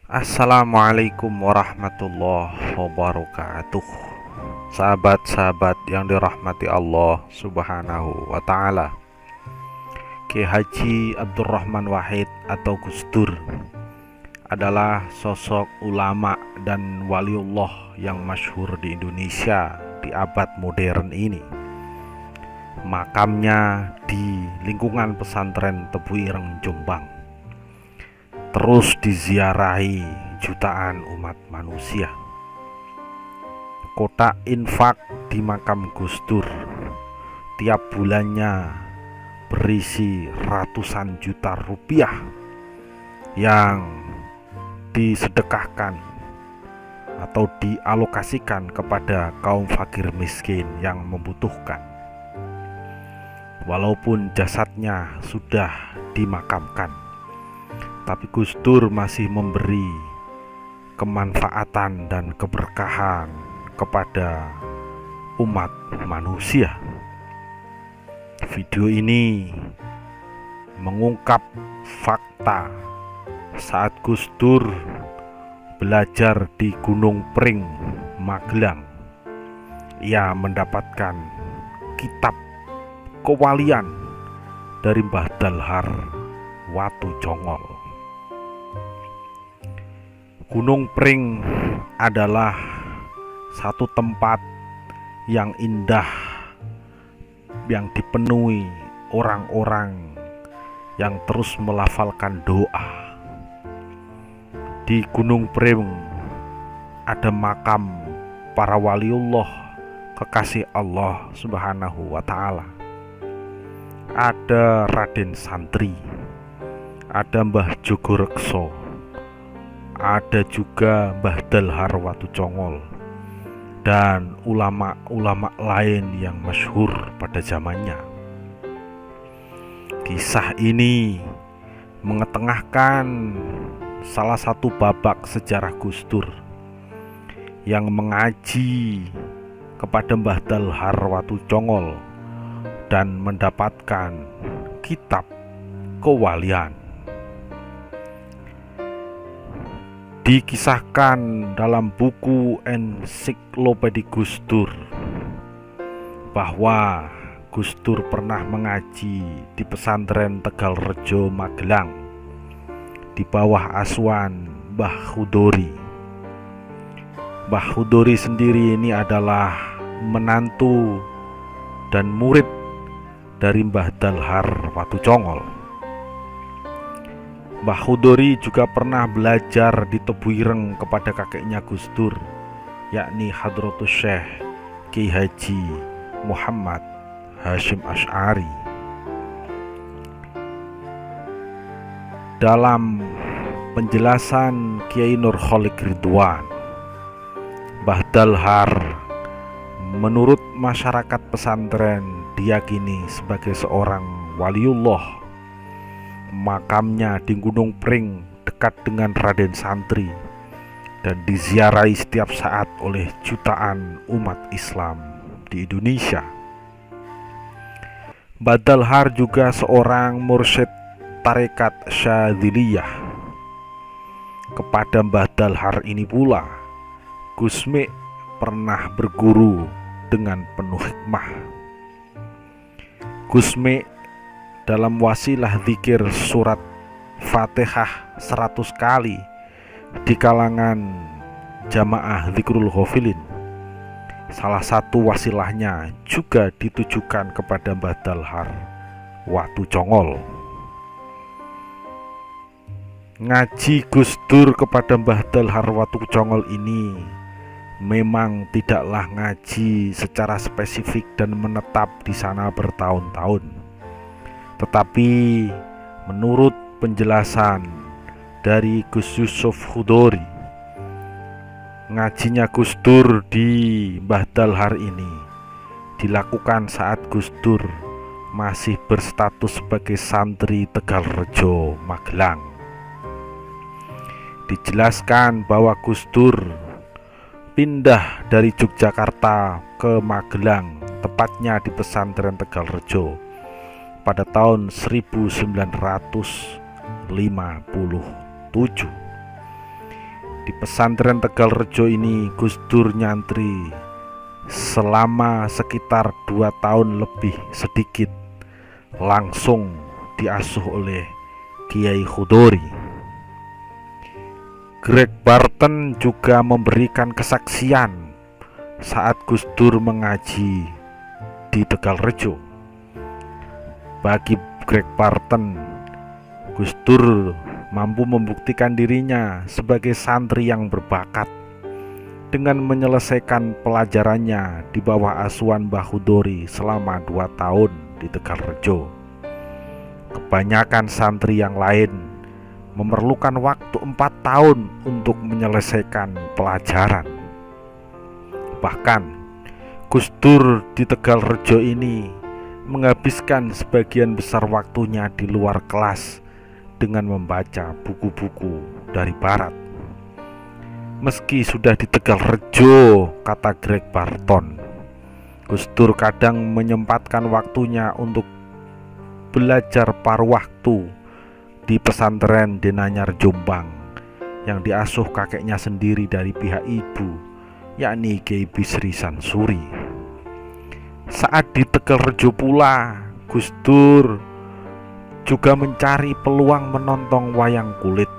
Assalamualaikum warahmatullahi wabarakatuh. Sahabat-sahabat yang dirahmati Allah Subhanahu wa Ta'ala, Kiai Haji Abdurrahman Wahid atau Gus Dur adalah sosok ulama dan waliullah yang masyhur di Indonesia di abad modern ini. Makamnya di lingkungan pesantren Tebu Ireng, Jombang, terus diziarahi jutaan umat manusia. Kotak infak di makam Gus Dur tiap bulannya berisi ratusan juta rupiah yang disedekahkan atau dialokasikan kepada kaum fakir miskin yang membutuhkan. Walaupun jasadnya sudah dimakamkan, tapi Gus Dur masih memberi kemanfaatan dan keberkahan kepada umat manusia. Video ini mengungkap fakta saat Gus Dur belajar di Gunung Pring, Magelang. Ia mendapatkan kitab kewalian dari Mbah Dalhar Watu Congol. Gunung Pring adalah satu tempat yang indah yang dipenuhi orang-orang yang terus melafalkan doa. Di Gunung Pring ada makam para waliullah kekasih Allah Subhanahu wa Ta'ala. Ada Raden Santri, ada Mbah Jogorekso, ada juga Mbah Dalhar Watu Congol, dan ulama-ulama lain yang masyhur pada zamannya. Kisah ini mengetengahkan salah satu babak sejarah Gus Dur yang mengaji kepada Mbah Dalhar Watu Congol dan mendapatkan kitab kewalian. Dikisahkan dalam buku Ensiklopedia Gus Dur bahwa Gus Dur pernah mengaji di pesantren Tegalrejo, Magelang, di bawah asuhan Mbah Khudori. Mbah Khudori sendiri ini adalah menantu dan murid dari Mbah Dalhar Watu Congol. Mbah Khudori juga pernah belajar di Tebu Ireng kepada kakeknya Gus Dur, yakni Hadratus Syekh Kiai Haji Muhammad Hasyim Asy'ari. Dalam penjelasan Kiai Nurholik Ridwan, Mbah Dalhar menurut masyarakat pesantren diyakini sebagai seorang waliullah. Makamnya di Gunung Pring dekat dengan Raden Santri dan diziarahi setiap saat oleh jutaan umat Islam di Indonesia. Mbah Dalhar juga seorang mursyid tarekat Syadziliyah. Kepada Mbah Dalhar ini pula Gus Mik pernah berguru dengan penuh hikmah. Gus Mik dalam wasilah zikir surat Fatihah 100 kali di kalangan jamaah zikrul ghafilin. Salah satu wasilahnya juga ditujukan kepada Mbah Dalhar Watu Congol. Ngaji Gus Dur kepada Mbah Dalhar Watu Congol ini memang tidaklah ngaji secara spesifik dan menetap di sana bertahun-tahun. Tetapi menurut penjelasan dari Gus Yusuf Khudori, ngajinya Gus Dur di Mbah Dalhar ini dilakukan saat Gus Dur masih berstatus sebagai santri Tegalrejo, Magelang. Dijelaskan bahwa Gus Dur pindah dari Yogyakarta ke Magelang, tepatnya di pesantren Tegalrejo, pada tahun 1957. Di pesantren Tegal Rejo ini Gus Dur nyantri selama sekitar 2 tahun lebih sedikit, langsung diasuh oleh Kiai Khudori. Greg Barton juga memberikan kesaksian saat Gus Dur mengaji di Tegal Rejo. Bagi Greg Barton, Gus Dur mampu membuktikan dirinya sebagai santri yang berbakat dengan menyelesaikan pelajarannya di bawah asuhan Mbah Khudori selama 2 tahun di Tegal Rejo. Kebanyakan santri yang lain memerlukan waktu 4 tahun untuk menyelesaikan pelajaran. Bahkan Gus Dur di Tegal Rejo ini menghabiskan sebagian besar waktunya di luar kelas dengan membaca buku-buku dari barat. Meski sudah di Tegal Rejo, kata Greg Barton, Gus Dur kadang menyempatkan waktunya untuk belajar paruh waktu di pesantren Denanyar Jombang yang diasuh kakeknya sendiri dari pihak ibu, yakni Kiai Bisri Sansuri. Saat di Tegal Rejo pula, Gus Dur juga mencari peluang menonton wayang kulit,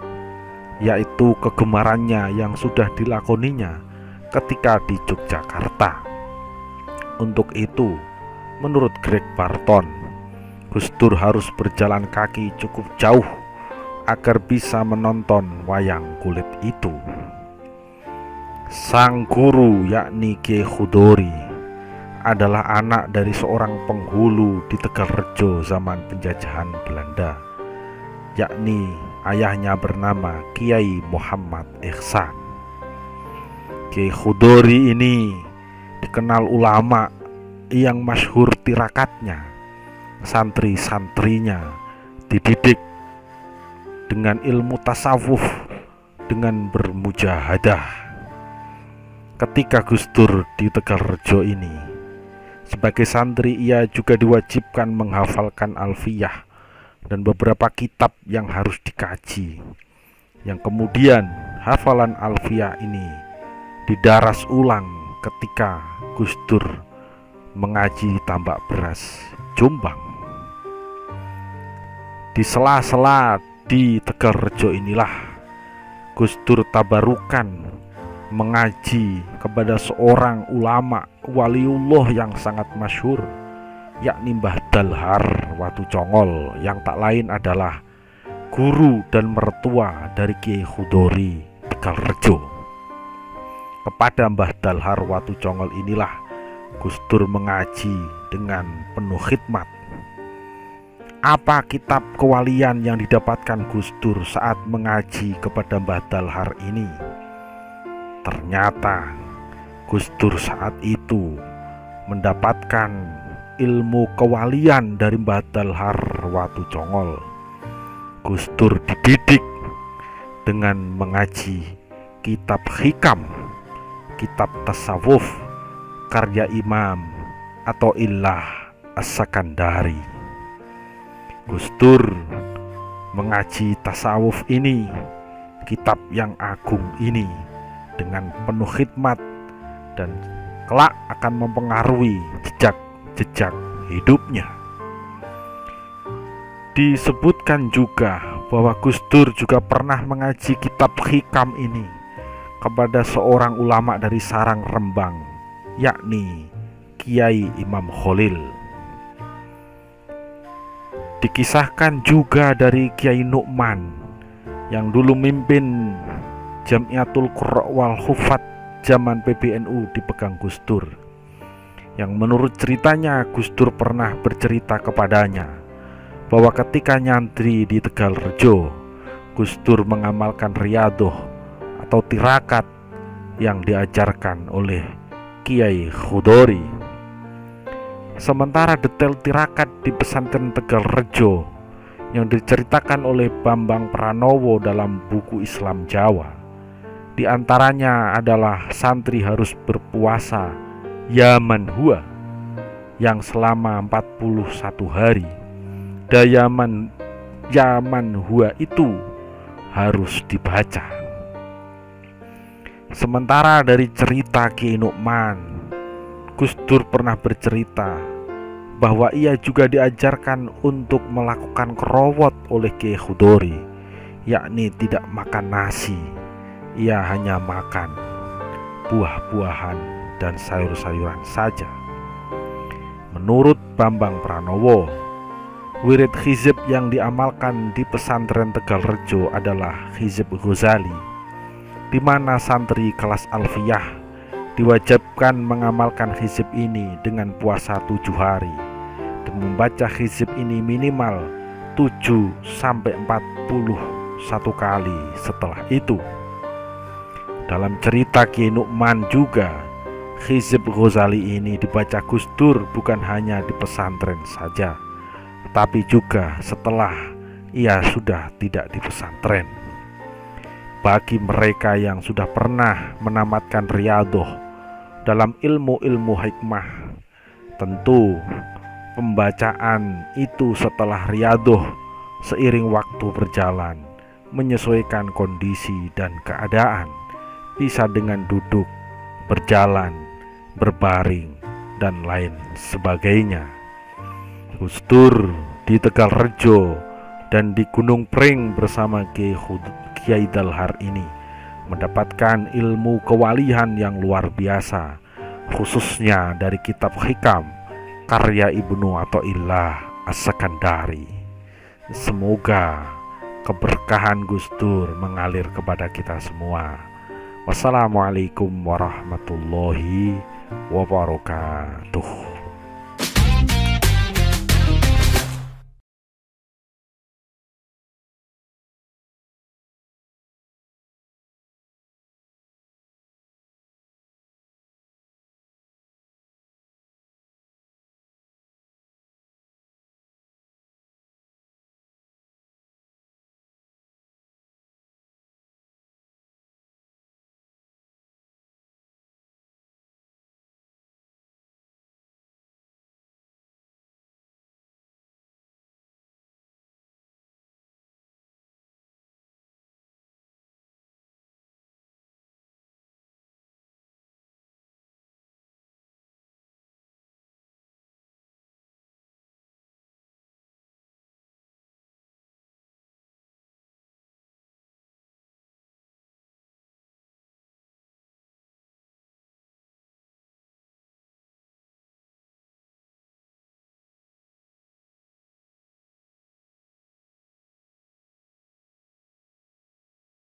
yaitu kegemarannya yang sudah dilakoninya ketika di Yogyakarta. Untuk itu, menurut Greg Barton, Gus Dur harus berjalan kaki cukup jauh agar bisa menonton wayang kulit itu. Sang guru, yakni Kiai Khudori, adalah anak dari seorang penghulu di Tegal Rejo zaman penjajahan Belanda, yakni ayahnya bernama Kiai Muhammad Ihsan. Kiai Khudori ini dikenal ulama yang masyhur tirakatnya. Santri-santrinya dididik dengan ilmu tasawuf dengan bermujahadah. Ketika Gus Dur di Tegal Rejo ini, sebagai santri ia juga diwajibkan menghafalkan Alfiyah dan beberapa kitab yang harus dikaji, yang kemudian hafalan Alfiyah ini didaras ulang ketika Gus Dur mengaji Tambak Beras, Jombang. Di sela-sela di Tegal Rejo inilah Gus Dur tabarukan mengaji kepada seorang ulama waliullah yang sangat masyhur, yakni Mbah Dalhar Watu Congol, yang tak lain adalah guru dan mertua dari Kiai Khudori Tegal Rejo. Kepada Mbah Dalhar Watu Congol inilah Gus Dur mengaji dengan penuh khidmat. Apa kitab kewalian yang didapatkan Gus Dur saat mengaji kepada Mbah Dalhar ini? Ternyata Gus Dur saat itu mendapatkan ilmu kewalian dari Mbah Dalhar Watu Congol. Gus Dur dididik dengan mengaji kitab hikam, kitab tasawuf karya Imam Athaillah As-Sakandari. Gus Dur mengaji tasawuf ini, kitab yang agung ini, dengan penuh khidmat dan kelak akan mempengaruhi jejak-jejak hidupnya. Disebutkan juga bahwa Gus Dur juga pernah mengaji kitab hikam ini kepada seorang ulama dari Sarang Rembang, yakni Kiai Imam Khalil. Dikisahkan juga dari Kiai Nu'man yang dulu mimpin Jamiatul Qurra wal Hufat zaman PBNU dipegang Gus Dur, yang menurut ceritanya Gus Dur pernah bercerita kepadanya bahwa ketika nyantri di Tegal Rejo, Gus Dur mengamalkan riyadoh atau tirakat yang diajarkan oleh Kiai Khudori. Sementara detail tirakat di pesantren Tegal Rejo yang diceritakan oleh Bambang Pranowo dalam buku Islam Jawa, di antaranya adalah santri harus berpuasa Yaman Hua yang selama 41 hari. Yaman Hua itu harus dibaca. Sementara dari cerita Ki Nukman, Gus Dur pernah bercerita bahwa ia juga diajarkan untuk melakukan kerowot oleh Kiai Khudori, yakni tidak makan nasi. Ia hanya makan buah-buahan dan sayur-sayuran saja. Menurut Bambang Pranowo, wirid hizib yang diamalkan di pesantren Tegalrejo adalah hizib Ghazali, di mana santri kelas alfiyah diwajibkan mengamalkan hizib ini dengan puasa 7 hari dan membaca hizib ini minimal 7-41 kali setelah itu. Dalam cerita Ki Nukman juga, hizib Ghazali ini dibaca Gus Dur bukan hanya di pesantren saja, tetapi juga setelah ia sudah tidak di pesantren. Bagi mereka yang sudah pernah menamatkan riyadoh dalam ilmu-ilmu hikmah, tentu pembacaan itu setelah riyadoh seiring waktu berjalan menyesuaikan kondisi dan keadaan, bisa dengan duduk, berjalan, berbaring, dan lain sebagainya. Gus Dur di Tegalrejo dan di Gunung Pring bersama Kiai Dalhar ini mendapatkan ilmu kewalihan yang luar biasa, khususnya dari kitab Hikam karya Ibnu Athaillah As-Sakandari. Semoga keberkahan Gus Dur mengalir kepada kita semua. Wassalamualaikum warahmatullahi wabarakatuh.